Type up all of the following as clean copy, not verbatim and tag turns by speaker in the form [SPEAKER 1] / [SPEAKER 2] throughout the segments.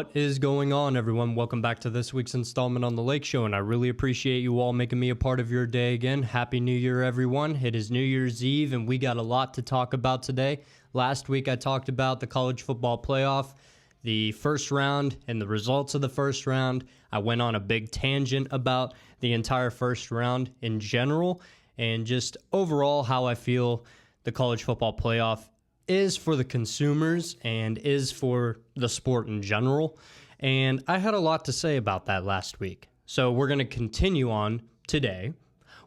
[SPEAKER 1] What is going on, everyone? Welcome back to this week's installment on The Lake Show, and I really appreciate you all making me a part of your day again. Happy New Year, everyone. It is New Year's Eve, and we got a lot to talk about today. Last week, I talked about the college football playoff, the first round, and the results of the first round. I went on a big tangent about the entire first round in general, and just overall how I feel the college football playoff is for the consumers and is for the sport in general. And I had a lot to say about that last week. So we're going to continue on today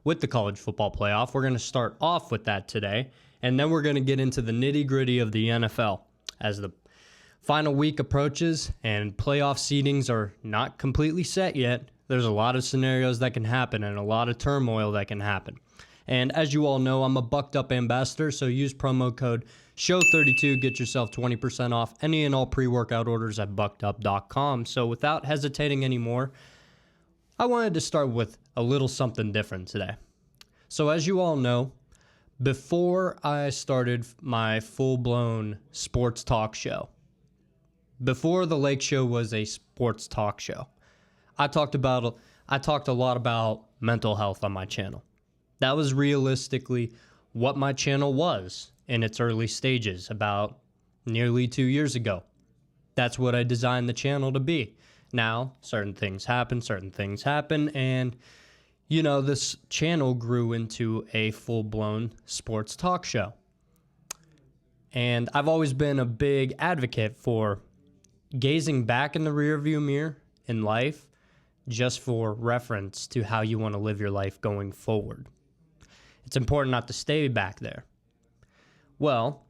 [SPEAKER 1] with the college football playoff. We're going to start off with that today, and then we're going to get into the nitty-gritty of the NFL as the final week approaches and playoff seedings are not completely set yet. There's a lot of scenarios that can happen and a lot of turmoil that can happen. And as you all know, I'm a Bucked Up ambassador, so use promo code SHOW32, get yourself 20% off any and all pre-workout orders at buckedup.com. So without hesitating anymore, I wanted to start with a little something different today. So as you all know, before I started my full-blown sports talk show, before the Lake Show was a sports talk show, I talked a lot about mental health on my channel. That was realistically what my channel was in its early stages about nearly 2 years ago. That's what I designed the channel to be. Now, certain things happen, and, this channel grew into a full-blown sports talk show. And I've always been a big advocate for gazing back in the rearview mirror in life just for reference to how you want to live your life going forward. It's important not to stay back there. Well,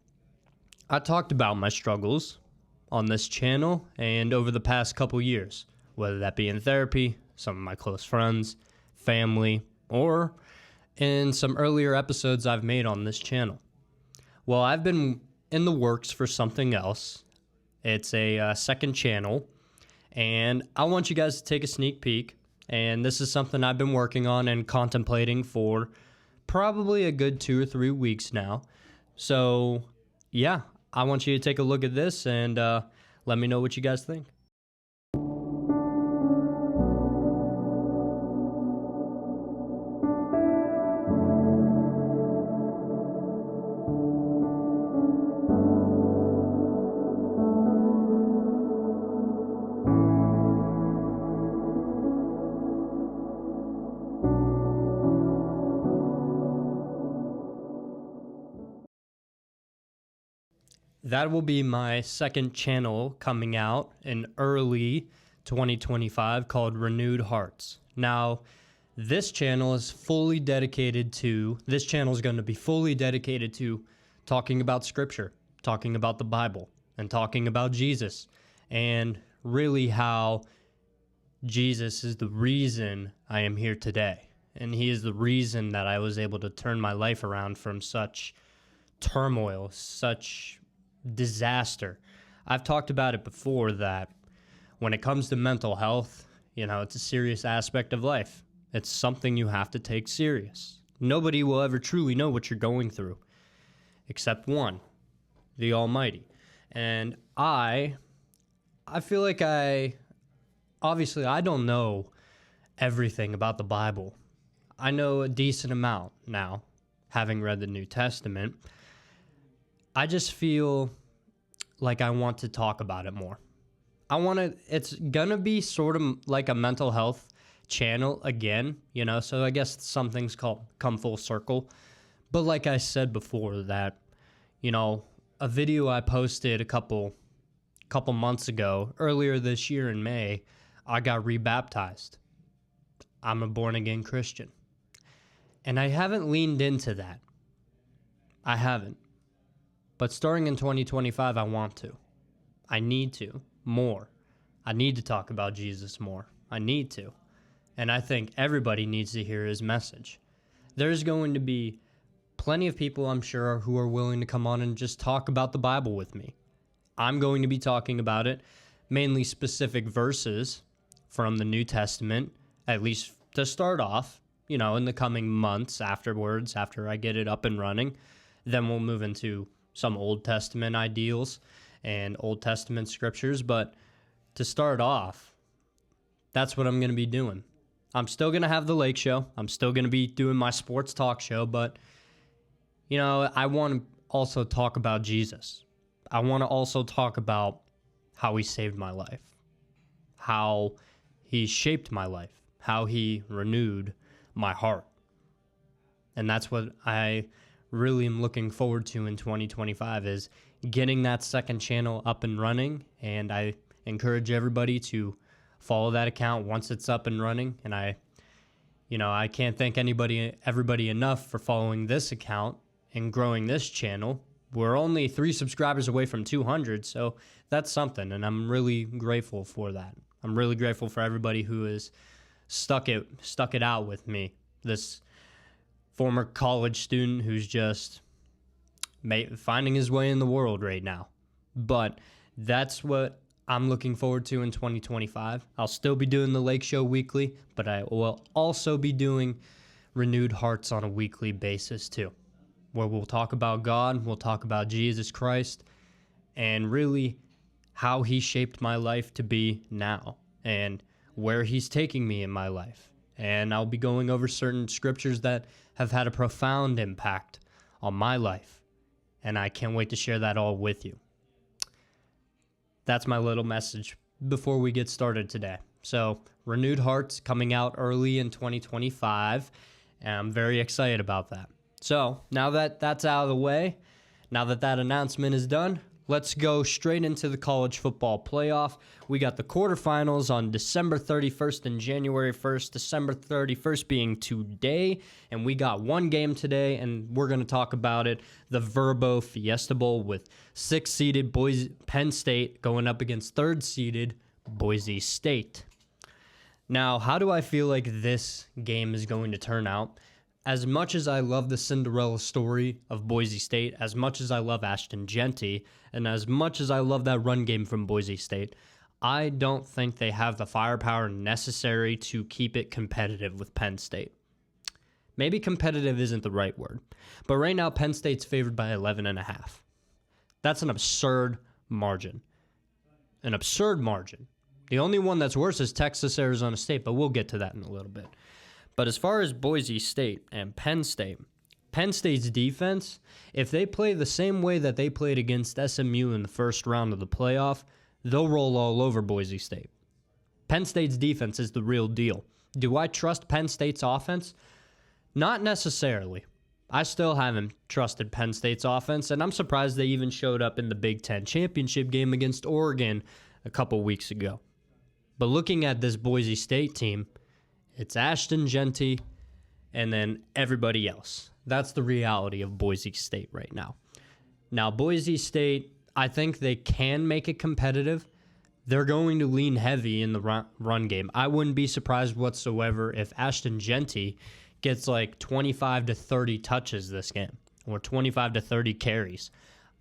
[SPEAKER 1] I talked about my struggles on this channel and over the past couple years, whether that be in therapy, some of my close friends, family, or in some earlier episodes I've made on this channel. Well, I've been in the works for something else. It's a second channel, and I want you guys to take a sneak peek, and this is something I've been working on and contemplating for probably a good 2 or 3 weeks now. So, yeah, I want you to take a look at this and let me know what you guys think. That will be my second channel coming out in early 2025 called Renewed Hearts. Now, this channel is going to be fully dedicated to talking about Scripture, talking about the Bible, and talking about Jesus, and really how Jesus is the reason I am here today. And he is the reason that I was able to turn my life around from such turmoil, such disaster. I've talked about it before that when it comes to mental health, it's a serious aspect of life. It's something you have to take serious. Nobody will ever truly know what you're going through except one, the Almighty. And I feel like I don't know everything about the Bible. I know a decent amount now, having read the New Testament. I just feel like I want to talk about it more. It's gonna be sort of like a mental health channel again, so I guess some things come full circle. But like I said before that, a video I posted a couple months ago, earlier this year in May, I got rebaptized. I'm a born-again Christian. And I haven't leaned into that. I haven't. But starting in 2025, I want to. I need to more. I need to talk about Jesus more. I need to. And I think everybody needs to hear his message. There's going to be plenty of people, I'm sure, who are willing to come on and just talk about the Bible with me. I'm going to be talking about it, mainly specific verses from the New Testament, at least to start off, in the coming months afterwards, after I get it up and running. Then we'll move into some Old Testament ideals and Old Testament scriptures, but to start off, that's what I'm going to be doing. I'm still going to have the Lake Show. I'm still going to be doing my sports talk show, but, I want to also talk about Jesus. I want to also talk about how he saved my life, how he shaped my life, how he renewed my heart. And that's what I really am looking forward to in 2025 is getting that second channel up and running. And I encourage everybody to follow that account once it's up and running. And I can't thank everybody enough for following this account and growing this channel. We're only 3 subscribers away from 200, so that's something, and I'm really grateful for that. I'm really grateful for everybody who has stuck it out with me. This former college student who's just finding his way in the world right now. But that's what I'm looking forward to in 2025. I'll still be doing the Lake Show weekly, but I will also be doing Renewed Hearts on a weekly basis too, where we'll talk about God, we'll talk about Jesus Christ, and really how he shaped my life to be now and where he's taking me in my life. And I'll be going over certain scriptures that have had a profound impact on my life, and I can't wait to share that all with you. That's my little message before we get started today. So, Renewed Hearts coming out early in 2025, and I'm very excited about that. So, now that that's out of the way, now that that announcement is done, let's go straight into the college football playoff. We got the quarterfinals on December 31st and January 1st, December 31st being today, and we got one game today, and we're going to talk about it, the Verbo Fiesta Bowl with 6th-seeded Penn State going up against 3rd-seeded Boise State. Now, how do I feel like this game is going to turn out? As much as I love the Cinderella story of Boise State, as much as I love Ashton Jeanty, and as much as I love that run game from Boise State, I don't think they have the firepower necessary to keep it competitive with Penn State. Maybe competitive isn't the right word, but right now Penn State's favored by 11.5. That's an absurd margin. An absurd margin. The only one that's worse is Texas, Arizona State, but we'll get to that in a little bit. But as far as Boise State and Penn State's defense, if they play the same way that they played against SMU in the first round of the playoff, they'll roll all over Boise State. Penn State's defense is the real deal. Do I trust Penn State's offense? Not necessarily. I still haven't trusted Penn State's offense, and I'm surprised they even showed up in the Big Ten championship game against Oregon a couple weeks ago. But looking at this Boise State team, it's Ashton Jeanty and then everybody else. That's the reality of Boise State right now. Now, Boise State, I think they can make it competitive. They're going to lean heavy in the run game. I wouldn't be surprised whatsoever if Ashton Jeanty gets like 25 to 30 touches this game or 25 to 30 carries.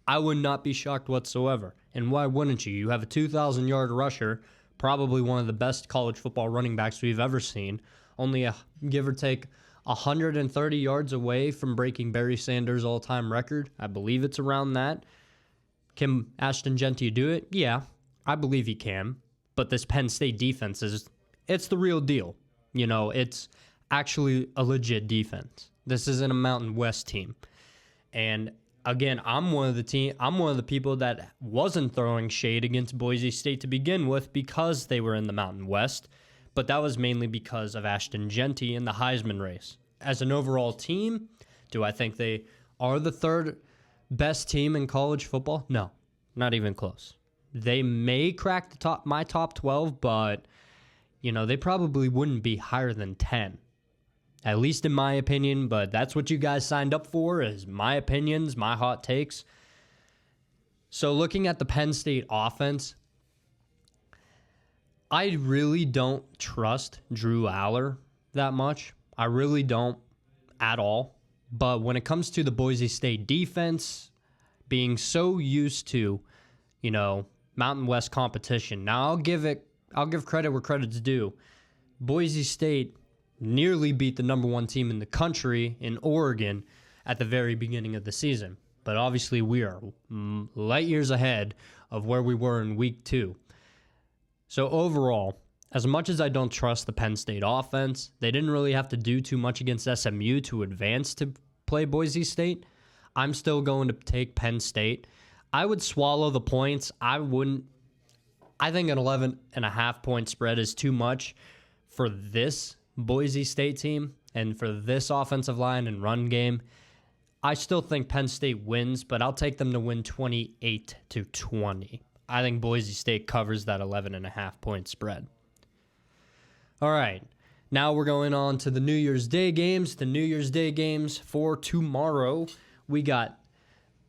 [SPEAKER 1] I would not be shocked whatsoever. And why wouldn't you? You have a 2,000-yard rusher, probably one of the best college football running backs we've ever seen, only give or take 130 yards away from breaking Barry Sanders' all-time record. I believe it's around that. Can Ashton Jeanty do it? Yeah, I believe he can. But this Penn State defense it's the real deal. It's actually a legit defense. This isn't a Mountain West team. And again, I'm one of the people that wasn't throwing shade against Boise State to begin with because they were in the Mountain West, but that was mainly because of Ashton Jeanty in the Heisman race. As an overall team, do I think they are the 3rd best team in college football? No, not even close. They may crack my top 12, but they probably wouldn't be higher than 10. At least in my opinion, but that's what you guys signed up for, is my opinions, my hot takes. So looking at the Penn State offense, I really don't trust Drew Aller that much. I really don't at all. But when it comes to the Boise State defense, being so used to, Mountain West competition. Now I'll give credit where credit's due. Boise State nearly beat the number 1 team in the country in Oregon at the very beginning of the season. But obviously we are light years ahead of where we were in week 2. So overall, as much as I don't trust the Penn State offense, they didn't really have to do too much against SMU to advance to play Boise State. I'm still going to take Penn State. I would swallow the points. I wouldn't. I think an 11.5-point spread is too much for this Boise State team and for this offensive line and run game. I still think Penn State wins, but I'll take them to win 28-20. I think Boise State covers that 11.5-point spread. All right, now we're going on to the New Year's Day games. The New Year's Day games for tomorrow, we got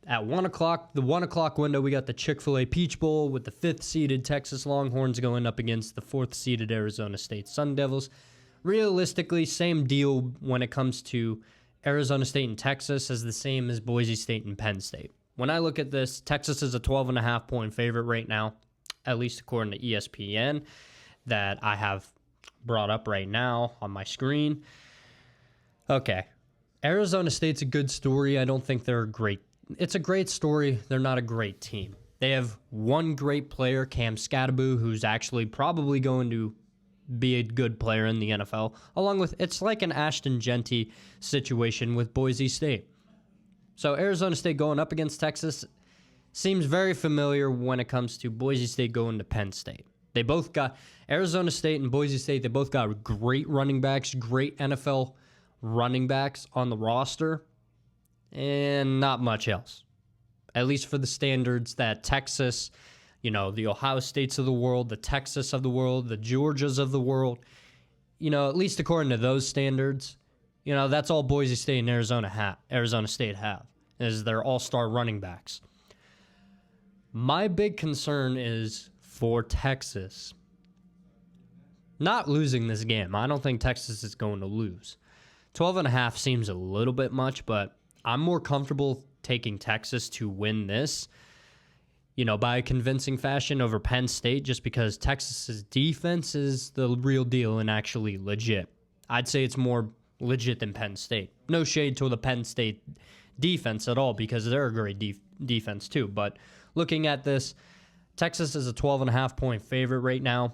[SPEAKER 1] at 1 o'clock, the 1 o'clock window, we got the Chick-fil-A Peach Bowl with the 5th-seeded Texas Longhorns going up against the 4th-seeded Arizona State Sun Devils. Realistically, same deal when it comes to Arizona State and Texas as the same as Boise State and Penn State. When I look at this, Texas is a 12.5-point favorite right now, at least according to ESPN, that I have brought up right now on my screen. Okay, Arizona State's a good story. I don't think they're a great. It's a great story. They're not a great team. They have one great player, Cam Skattebo, who's actually probably going to be a good player in the NFL, along with, it's like an Ashton Genty situation with Boise State. So Arizona State going up against Texas seems very familiar when it comes to Boise State going to Penn State. They both got, Arizona State and Boise State, they both got great running backs, great NFL running backs on the roster, and not much else. At least for the standards that Texas, the Ohio States of the world, the Texas of the world, the Georgias of the world, at least according to those standards, that's all Boise State and Arizona State have, is their all-star running backs. My big concern is for Texas not losing this game. I don't think Texas is going to lose. 12.5 seems a little bit much, but I'm more comfortable taking Texas to win this, by a convincing fashion over Penn State, just because Texas's defense is the real deal and actually legit. I'd say it's more legit than Penn State. No shade to the Penn State defense at all, because they're a great defense too. But looking at this, Texas is a 12.5-point favorite right now.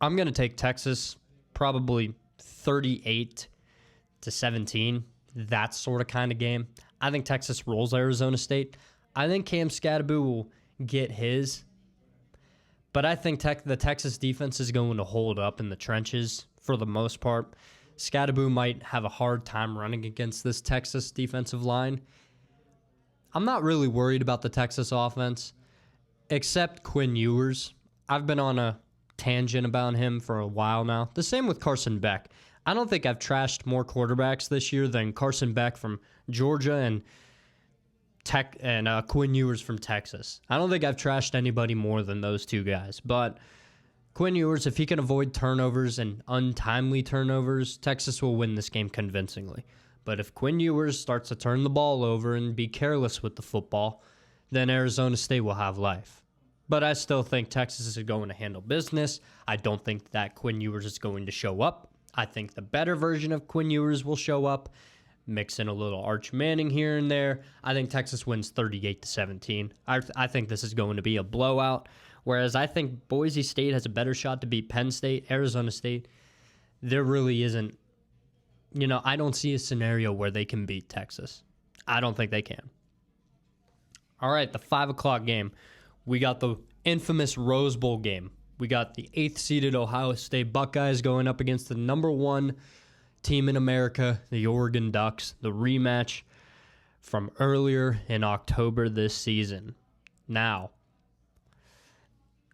[SPEAKER 1] I'm going to take Texas probably 38-17. That sort of kind of game. I think Texas rolls Arizona State. I think Cam Skattebo will get his. But I think the Texas defense is going to hold up in the trenches for the most part. Skattebo might have a hard time running against this Texas defensive line. I'm not really worried about the Texas offense, except Quinn Ewers. I've been on a tangent about him for a while now. The same with Carson Beck. I don't think I've trashed more quarterbacks this year than Carson Beck from Georgia and Quinn Ewers from Texas. I don't think I've trashed anybody more than those two guys. But Quinn Ewers, if he can avoid turnovers and untimely turnovers, Texas will win this game convincingly. But if Quinn Ewers starts to turn the ball over and be careless with the football, then Arizona State will have life. But I still think Texas is going to handle business. I don't think that Quinn Ewers is going to show up. I think the better version of Quinn Ewers will show up. Mix in a little Arch Manning here and there. I think Texas wins 38-17. I think this is going to be a blowout. Whereas I think Boise State has a better shot to beat Penn State, Arizona State. There really isn't. I don't see a scenario where they can beat Texas. I don't think they can. All right, the 5 o'clock game. We got the infamous Rose Bowl game. We got the 8th-seeded Ohio State Buckeyes going up against the number 1 team in America, the Oregon Ducks, the rematch from earlier in October this season. Now,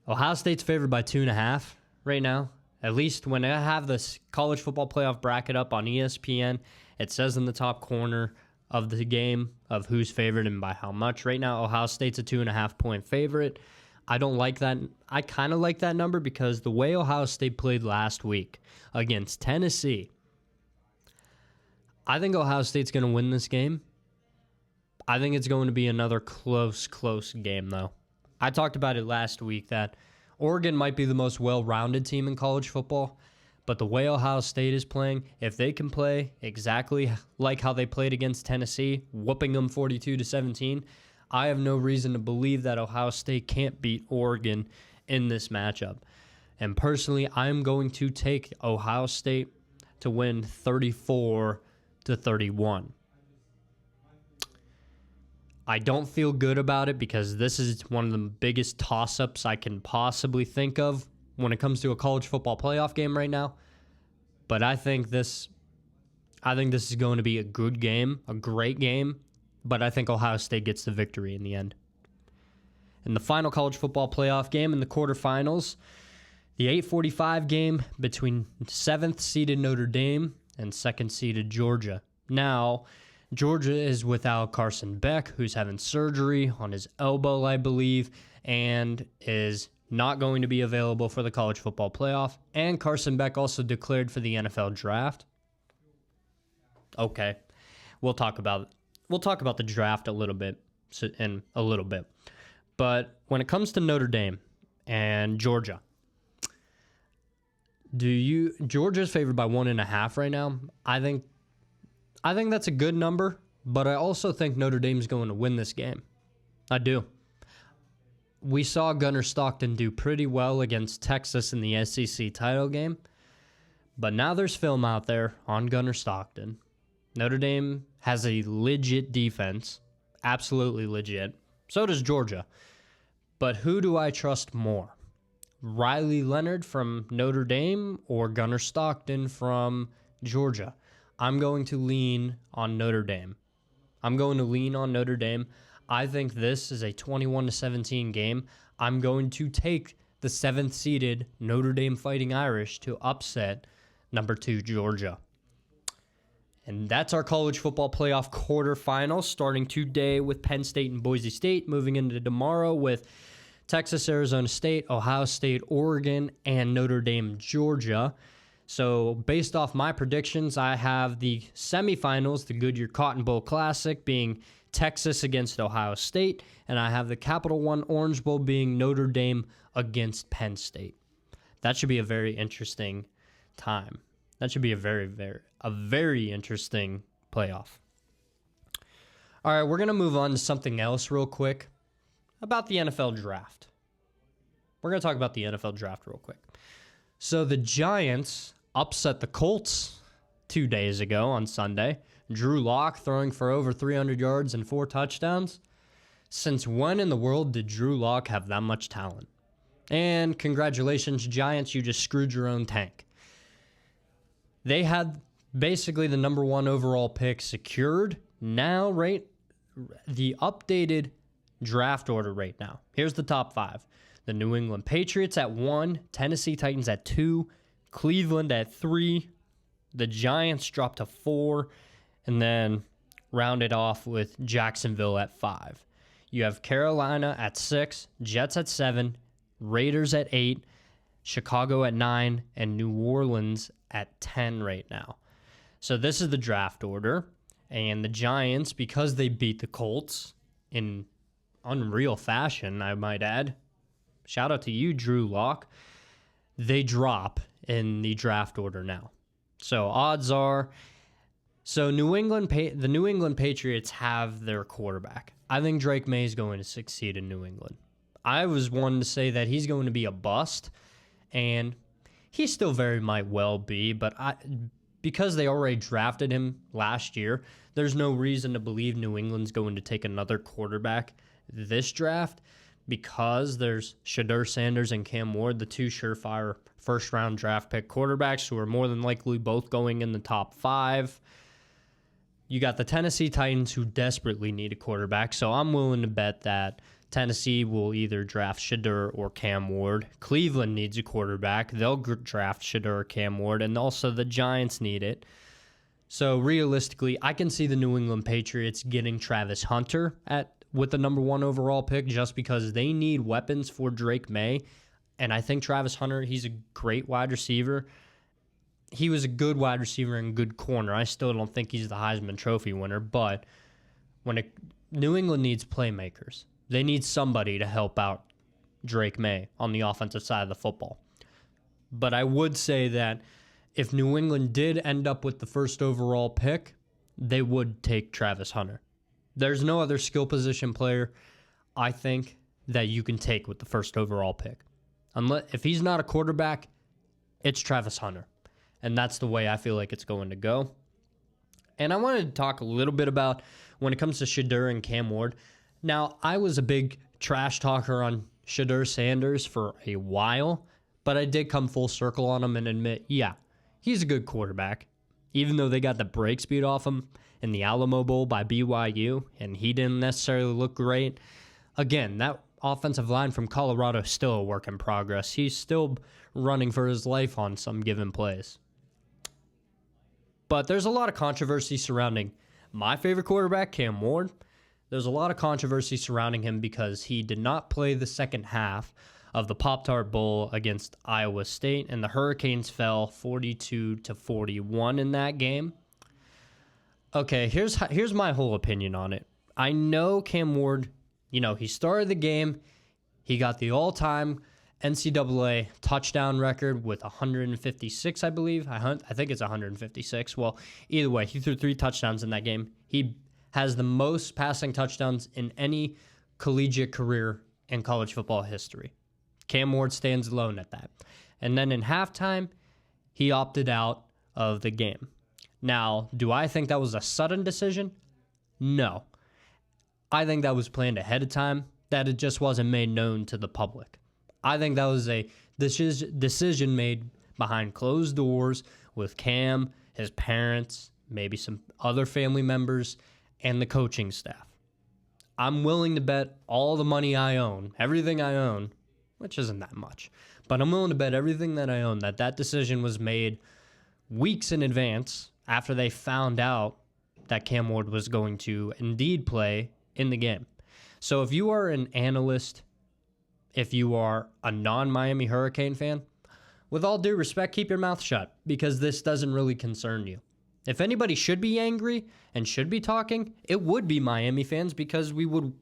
[SPEAKER 1] Ohio State's favored by 2.5 right now. At least when I have this college football playoff bracket up on ESPN, it says in the top corner of the game of who's favored and by how much. Right now, Ohio State's a 2.5-point favorite. I don't like that. I kind of like that number because the way Ohio State played last week against Tennessee, I think Ohio State's going to win this game. I think it's going to be another close game, though. I talked about it last week that Oregon might be the most well-rounded team in college football, but the way Ohio State is playing, if they can play exactly like how they played against Tennessee, whooping them 42-17, I have no reason to believe that Ohio State can't beat Oregon in this matchup. And personally, I'm going to take Ohio State to win 34-31. I don't feel good about it because this is one of the biggest toss-ups I can possibly think of when it comes to a college football playoff game right now. But I think this is going to be a good game, a great game, but I think Ohio State gets the victory in the end. In the final college football playoff game in the quarterfinals, the 8:45 game between 7th-seeded Notre Dame and 2nd-seeded Georgia. Now, Georgia is without Carson Beck, who's having surgery on his elbow, I believe, and is not going to be available for the college football playoff. And Carson Beck also declared for the NFL draft. Okay, we'll talk about the draft a little bit. But when it comes to Notre Dame and Georgia, Georgia's favored by 1.5 right now. I think that's a good number, but I also think Notre Dame's going to win this game. I do. We saw Gunnar Stockton do pretty well against Texas in the SEC title game, but now there's film out there on Gunnar Stockton. Notre Dame has a legit defense, absolutely legit. So does Georgia. But who do I trust more? Riley Leonard from Notre Dame or Gunnar Stockton from Georgia? I'm going to lean on Notre Dame. I think this is a 21-17 game. I'm going to take the 7th-seeded Notre Dame Fighting Irish to upset number 2 Georgia. And that's our college football playoff quarterfinals, starting today with Penn State and Boise State, moving into tomorrow with Texas, Arizona State, Ohio State, Oregon, and Notre Dame, Georgia. So based off my predictions, I have the semifinals, the Goodyear Cotton Bowl Classic, being Texas against Ohio State, and I have the Capital One Orange Bowl being Notre Dame against Penn State. That should be a very interesting time. That should be a very interesting playoff. All right, we're going to move on to something else real quick about the NFL draft. We're going to talk about the NFL draft real quick. So the Giants upset the Colts 2 days ago on Sunday. Drew Lock throwing for over 300 yards and 4 touchdowns. Since when in the world did Drew Lock have that much talent? And congratulations, Giants, you just screwed your own tank. They had basically the number 1 overall pick secured. Now, right, the updated draft order right now. Here's the top 5. The New England Patriots at 1, Tennessee Titans at 2, Cleveland at 3, the Giants dropped to 4, and then rounded off with Jacksonville at 5. You have Carolina at 6, Jets at 7, Raiders at 8, Chicago at 9, and New Orleans at 10 right now. So this is the draft order, and the Giants, because they beat the Colts in unreal fashion, I might add, shout out to you, Drew Lock, they drop in the draft order now. So odds are, the New England Patriots have their quarterback. I think Drake May is going to succeed in New England. I was one to say that he's going to be a bust, and he still very might well be, but because they already drafted him last year, there's no reason to believe New England's going to take another quarterback this draft, because there's Shedeur Sanders and Cam Ward, the 2 surefire first-round draft pick quarterbacks who are more than likely both going in the top 5. You got the Tennessee Titans who desperately need a quarterback, so I'm willing to bet that Tennessee will either draft Shedeur or Cam Ward. Cleveland needs a quarterback. They'll draft Shedeur or Cam Ward, and also the Giants need it. So realistically, I can see the New England Patriots getting Travis Hunter with the number 1 overall pick just because they need weapons for Drake May. And I think Travis Hunter, he's a great wide receiver. He was a good wide receiver and good corner. I still don't think he's the Heisman Trophy winner, but New England needs playmakers. They need somebody to help out Drake May on the offensive side of the football. But I would say that if New England did end up with the first overall pick, they would take Travis Hunter. There's no other skill position player, I think, that you can take with the first overall pick. If he's not a quarterback, it's Travis Hunter. And that's the way I feel like it's going to go. And I wanted to talk a little bit about when it comes to Shedeur and Cam Ward. Now, I was a big trash talker on Shedeur Sanders for a while, but I did come full circle on him and admit, yeah, he's a good quarterback. Even though they got the break speed off him in the Alamo Bowl by BYU, and he didn't necessarily look great. Again, that offensive line from Colorado is still a work in progress. He's still running for his life on some given plays. But there's a lot of controversy surrounding my favorite quarterback, Cam Ward. There's a lot of controversy surrounding him because he did not play the second half of the Pop-Tart Bowl against Iowa State, and the Hurricanes fell 42-41 in that game. Okay, here's my whole opinion on it. I know Cam Ward, he started the game. He got the all-time NCAA touchdown record with 156, I believe. I think it's 156. Well, either way, he threw 3 touchdowns in that game. He has the most passing touchdowns in any collegiate career in college football history. Cam Ward stands alone at that. And then in halftime, he opted out of the game. Now, do I think that was a sudden decision? No. I think that was planned ahead of time, that it just wasn't made known to the public. I think that was a decision made behind closed doors with Cam, his parents, maybe some other family members, and the coaching staff. I'm willing to bet all the money I own, everything I own, which isn't that much, but I'm willing to bet everything that I own that decision was made weeks in advance after they found out that Cam Ward was going to indeed play in the game. So if you are an analyst, if you are a non-Miami Hurricane fan, with all due respect, keep your mouth shut because this doesn't really concern you. If anybody should be angry and should be talking, it would be Miami fans because we would,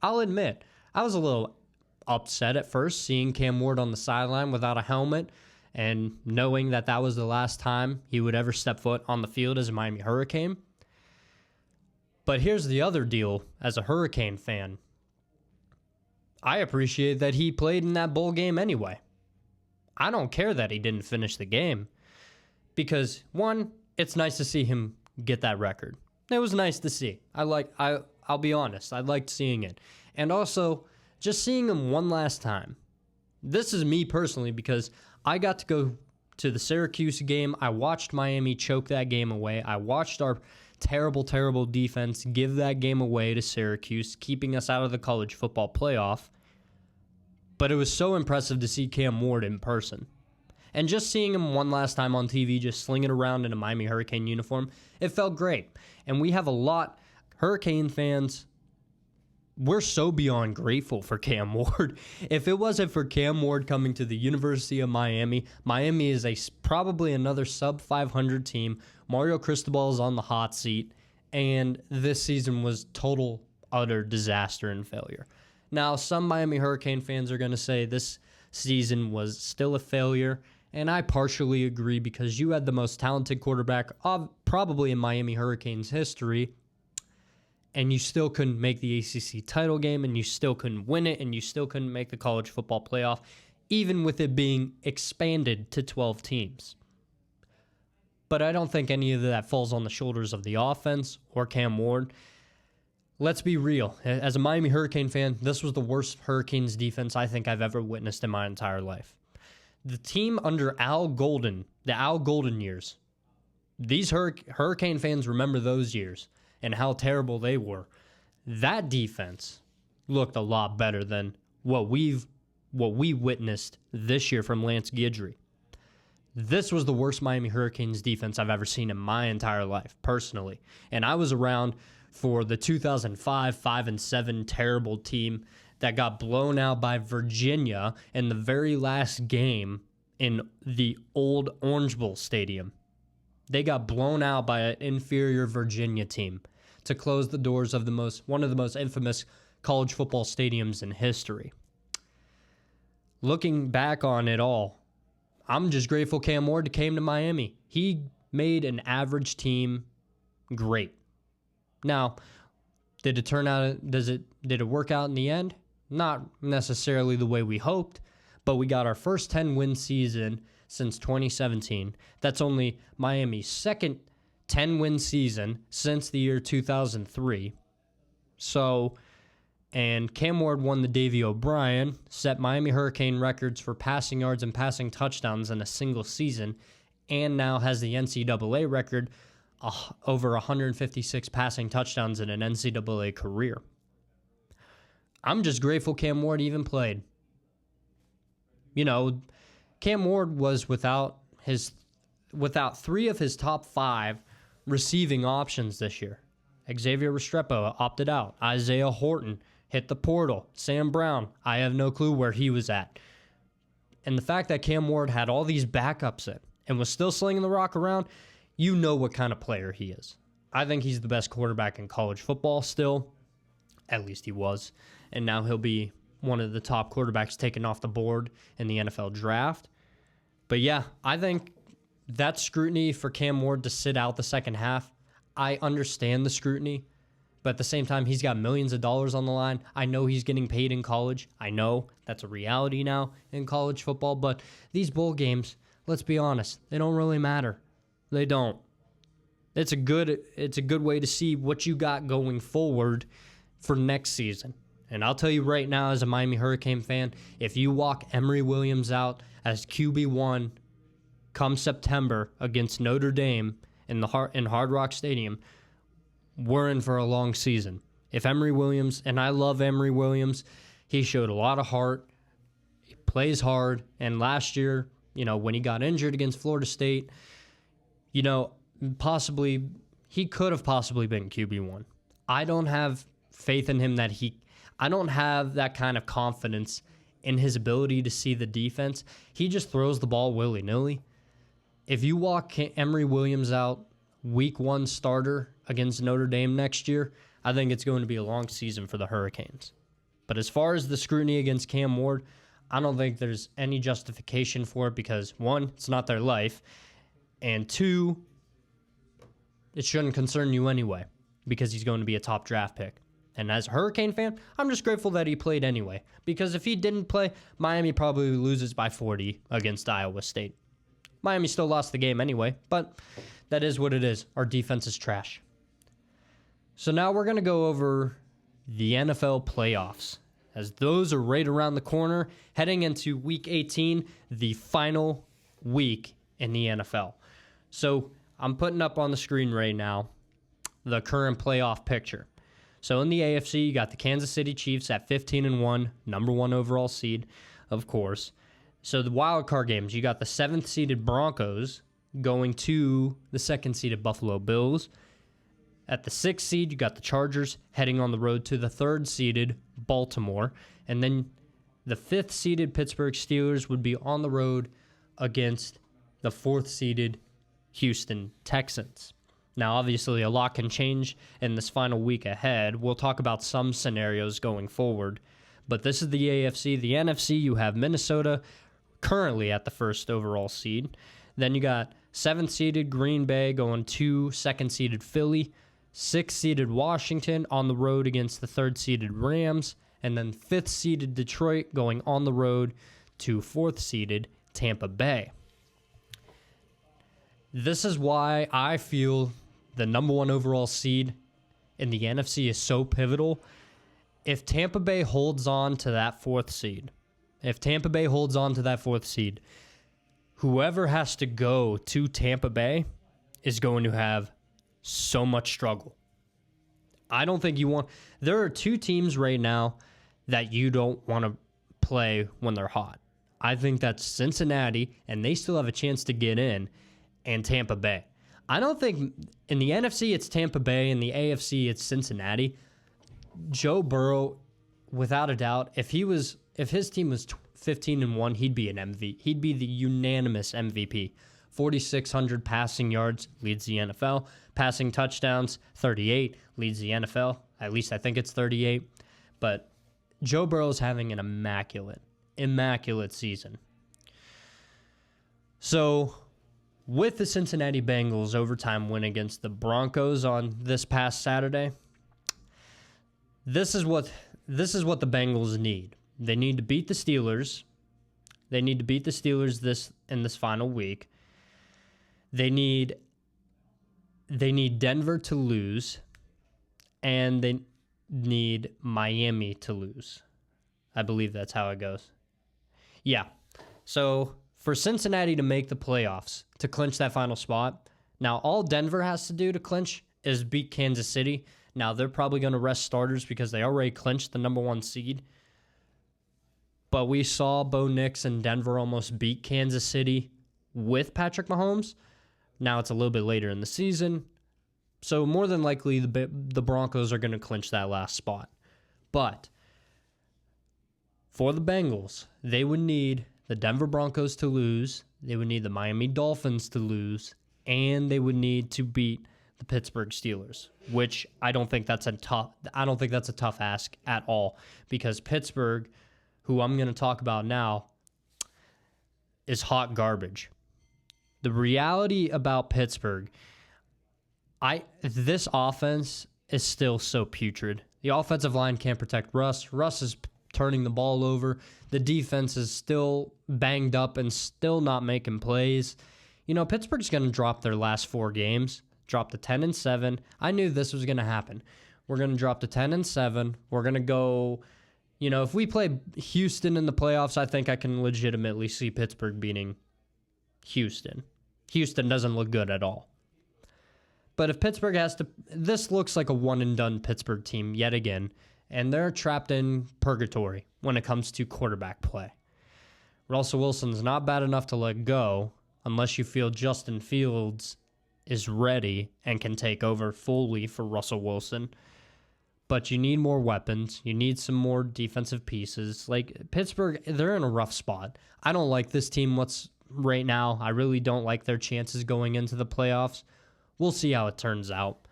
[SPEAKER 1] I'll admit, I was a little upset at first seeing Cam Ward on the sideline without a helmet and knowing that was the last time he would ever step foot on the field as a Miami Hurricane. But here's the other deal as a Hurricane fan. I appreciate that he played in that bowl game anyway. I don't care that he didn't finish the game because, one, it's nice to see him get that record. It was nice to see. I'll be honest, I liked seeing it. And also, just seeing him one last time. This is me personally because I got to go to the Syracuse game. I watched Miami choke that game away. I watched our terrible, terrible defense give that game away to Syracuse, keeping us out of the college football playoff. But it was so impressive to see Cam Ward in person. And just seeing him one last time on TV, just slinging around in a Miami Hurricane uniform, it felt great. And we have a lot, Hurricane fans, we're so beyond grateful for Cam Ward. If it wasn't for Cam Ward coming to the University of Miami, Miami is probably another sub-500 team. Mario Cristobal is on the hot seat, and this season was total, utter disaster and failure. Now, some Miami Hurricane fans are going to say this season was still a failure, and I partially agree because you had the most talented quarterback of probably in Miami Hurricanes history, and you still couldn't make the ACC title game, and you still couldn't win it, and you still couldn't make the college football playoff, even with it being expanded to 12 teams. But I don't think any of that falls on the shoulders of the offense or Cam Ward. Let's be real. As a Miami Hurricane fan, this was the worst Hurricanes defense I think I've ever witnessed in my entire life. The team under Al Golden, the Al Golden years, these Hurricane fans remember those years and how terrible they were. That defense looked a lot better than what we witnessed this year from Lance Guidry. This was the worst Miami Hurricanes defense I've ever seen in my entire life, personally. And I was around for the 2005 5-7 terrible team that got blown out by Virginia in the very last game in the old Orange Bowl Stadium. They got blown out by an inferior Virginia team to close the doors of one of the most infamous college football stadiums in history. Looking back on it all, I'm just grateful Cam Ward came to Miami. He made an average team great. Now, did it work out in the end? Not necessarily the way we hoped, but we got our first 10-win season since 2017. That's only Miami's second 10-win season since the year 2003. So, and Cam Ward won the Davey O'Brien, set Miami Hurricane records for passing yards and passing touchdowns in a single season, and now has the NCAA record over 156 passing touchdowns in an NCAA career. I'm just grateful Cam Ward even played. You know, Cam Ward was without 3 of his top 5 receiving options this year. Xavier Restrepo opted out. Isaiah Horton hit the portal. Sam Brown, I have no clue where he was at. And the fact that Cam Ward had all these backups in and was still slinging the rock around, you know what kind of player he is. I think he's the best quarterback in college football still. At least he was. And now he'll be one of the top quarterbacks taken off the board in the NFL draft. But yeah, I think that scrutiny for Cam Ward to sit out the second half, I understand the scrutiny, but at the same time, he's got millions of dollars on the line. I know he's getting paid in college. I know that's a reality now in college football, but these bowl games, let's be honest, they don't really matter. They don't. It's a good way to see what you got going forward for next season. And I'll tell you right now, as a Miami Hurricane fan, if you walk Emory Williams out as QB1 come September against Notre Dame in Hard Rock Stadium, we're in for a long season. If Emory Williams, and I love Emory Williams, he showed a lot of heart, he plays hard, and last year, when he got injured against Florida State, possibly he could have possibly been QB1. I don't have faith in him I don't have that kind of confidence in his ability to see the defense. He just throws the ball willy-nilly. If you walk Emory Williams out, week 1 starter against Notre Dame next year, I think it's going to be a long season for the Hurricanes. But as far as the scrutiny against Cam Ward, I don't think there's any justification for it because, 1, it's not their life, and 2, it shouldn't concern you anyway because he's going to be a top draft pick. And as a Hurricane fan, I'm just grateful that he played anyway. Because if he didn't play, Miami probably loses by 40 against Iowa State. Miami still lost the game anyway, but that is what it is. Our defense is trash. So now we're going to go over the NFL playoffs, as those are right around the corner, heading into Week 18, the final week in the NFL. So I'm putting up on the screen right now the current playoff picture. So in the AFC, you got the Kansas City Chiefs at 15-1, number 1 overall seed, of course. So the wild card games, you got the 7th-seeded Broncos going to the 2nd-seeded Buffalo Bills. At the 6th seed, you got the Chargers heading on the road to the 3rd-seeded Baltimore. And then the 5th-seeded Pittsburgh Steelers would be on the road against the 4th-seeded Houston Texans. Now, obviously, a lot can change in this final week ahead. We'll talk about some scenarios going forward. But this is the AFC. The NFC, you have Minnesota currently at the 1st overall seed. Then you got 7th-seeded Green Bay going to 2nd-seeded Philly. 6th-seeded Washington on the road against the 3rd-seeded Rams. And then 5th-seeded Detroit going on the road to 4th-seeded Tampa Bay. This is why I feel the number 1 overall seed in the NFC is so pivotal. If Tampa Bay holds on to that 4th seed, whoever has to go to Tampa Bay is going to have so much struggle. I don't think you want... There are 2 teams right now that you don't want to play when they're hot. I think that's Cincinnati, and they still have a chance to get in, and Tampa Bay. I don't think in the NFC it's Tampa Bay, in the AFC it's Cincinnati. Joe Burrow, without a doubt, if his team was 15-1, he'd be an MVP. He'd be the unanimous MVP. 4,600 passing yards, leads the NFL. Passing touchdowns, 38, leads the NFL. At least I think it's 38. But Joe Burrow's having an immaculate season. So with the Cincinnati Bengals overtime win against the Broncos on this past Saturday, this is what the Bengals need. They need to beat the Steelers They need to beat the Steelers in this final week. They need Denver to lose, and they need Miami to lose. I believe that's how it goes. Yeah. So for Cincinnati to make the playoffs, to clinch that final spot, now all Denver has to do to clinch is beat Kansas City. Now they're probably going to rest starters because they already clinched the number 1 seed. But we saw Bo Nix and Denver almost beat Kansas City with Patrick Mahomes. Now it's a little bit later in the season. So more than likely, the Broncos are going to clinch that last spot. But for the Bengals, they would need the Denver Broncos to lose. They would need the Miami Dolphins to lose. And they would need to beat the Pittsburgh Steelers, which I don't think that's a tough ask at all, because Pittsburgh, who I'm going to talk about now, is hot garbage. The reality about Pittsburgh, this offense is still so putrid. The offensive line can't protect Russ. Russ is turning the ball over. The defense is still banged up and still not making plays. You know, Pittsburgh's going to drop their last 4 games, drop to 10-7. I knew this was going to happen. We're going to drop to 10-7. We're going to go, you know, if we play Houston in the playoffs, I think I can legitimately see Pittsburgh beating Houston. Houston doesn't look good at all. But if Pittsburgh has to, this looks like a one-and-done Pittsburgh team yet again, and they're trapped in purgatory when it comes to quarterback play. Russell Wilson's not bad enough to let go unless you feel Justin Fields is ready and can take over fully for Russell Wilson. But you need more weapons. You need some more defensive pieces. Like Pittsburgh, they're in a rough spot. I don't like this team right now. I really don't like their chances going into the playoffs. We'll see how it turns out.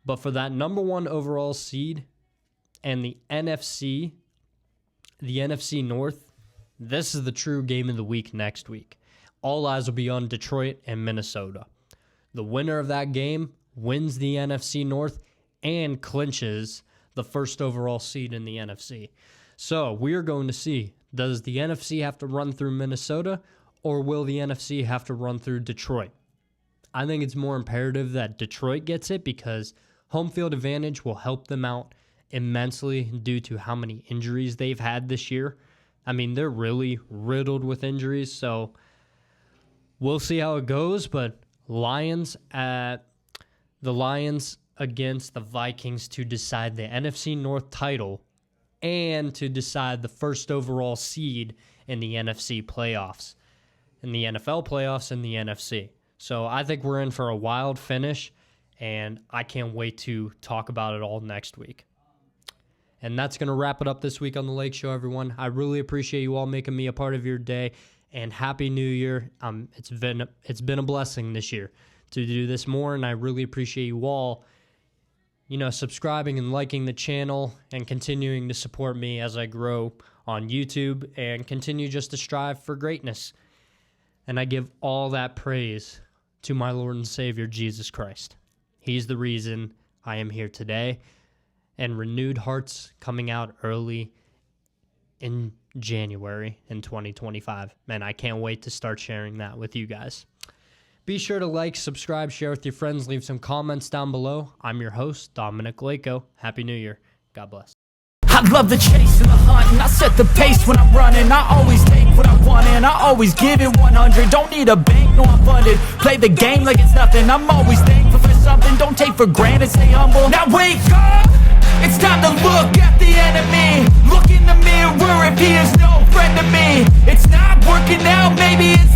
[SPEAKER 1] But for that number 1 overall seed and the NFC North, this is the true game of the week next week. All eyes will be on Detroit and Minnesota. The winner of that game wins the NFC North and clinches the first overall seed in the NFC. So we're going to see, does the NFC have to run through Minnesota, or will the NFC have to run through Detroit? I think it's more imperative that Detroit gets it because home field advantage will help them out immensely due to how many injuries they've had this year. I mean, they're really riddled with injuries, so we'll see how it goes, but the Lions against the Vikings to decide the NFC North title and to decide the first overall seed in the NFC playoffs, in the NFL playoffs and the NFC. So I think we're in for a wild finish, and I can't wait to talk about it all next week. And that's going to wrap it up this week on The Lake Show, everyone. I really appreciate you all making me a part of your day, and Happy New Year. It's been a blessing this year to do this more, and I really appreciate you all, subscribing and liking the channel and continuing to support me as I grow on YouTube and continue just to strive for greatness. And I give all that praise to my Lord and Savior, Jesus Christ. He's the reason I am here today. And Renewed Hearts coming out early in January in 2025. Man, I can't wait to start sharing that with you guys. Be sure to like, subscribe, share with your friends, leave some comments down below. I'm your host, Dominic Lako. Happy New Year. God bless.
[SPEAKER 2] I love the chase and the hunt, and I set the pace when I'm running. I always take what I want, and I always give it 100. Don't need a bank, no, I'm funded. Play the game like it's nothing. I'm always thankful for something. Don't take for granted, stay humble. Now wake up! It's time to look at the enemy. Look in the mirror if he is no friend to me. It's not working out, maybe it's